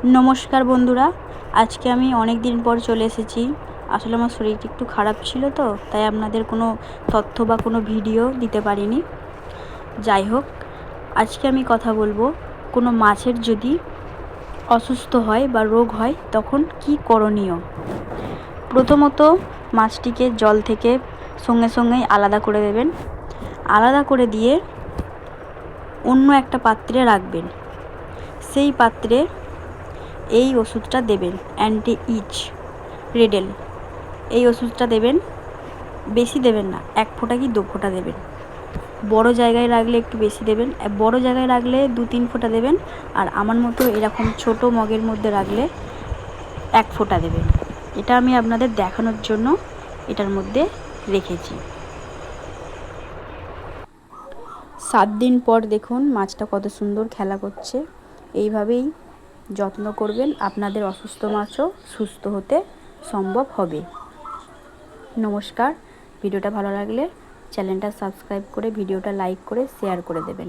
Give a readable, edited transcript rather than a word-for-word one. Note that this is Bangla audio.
নমস্কার বন্ধুরা, আজকে আমি অনেক দিন পর চলে এসেছি। আসলে আমার শরীরটা একটু খারাপ ছিল, তো তাই আপনাদের কোনো তথ্য বা কোনো ভিডিও দিতে পারিনি। যাই হোক, আজকে আমি কথা বলবো কোনো মাছের যদি অসুস্থ হয় বা রোগ হয় তখন কি করণীয়। প্রথমত মাছটিকে জল থেকে সঙ্গে সঙ্গেই আলাদা করে দেবেন। আলাদা করে দিয়ে অন্য একটা পাত্রে রাখবেন। সেই পাত্রে এই ওষুধটা দেবেন, অ্যান্টি ইচ রেডেল। এই ওষুধটা দেবেন, বেশি দেবেন না, 1 ফোঁটা কি 2 ফোঁটা দেবেন। বড় জায়গায় রাখলে একটু বেশি দেবেন, বড় জায়গায় রাখলে 2-3 ফোঁটা দেবেন। আর আমার মতো এরকম ছোট মগের মধ্যে রাখলে 1 ফোঁটা দেবেন। এটা আমি আপনাদের দেখানোর জন্য এটার মধ্যে রেখেছি। 7 দিন পর দেখুন মাছটা কত সুন্দর খেলা করছে। এইভাবেই যত্ন করবেন, আপনাদের অসুস্থ মাছও সুস্থ হতে সম্ভব হবে। নমস্কার, ভিডিওটা ভালো লাগলে চ্যানেলটা সাবস্ক্রাইব করে ভিডিওটা লাইক করে শেয়ার করে দেবেন।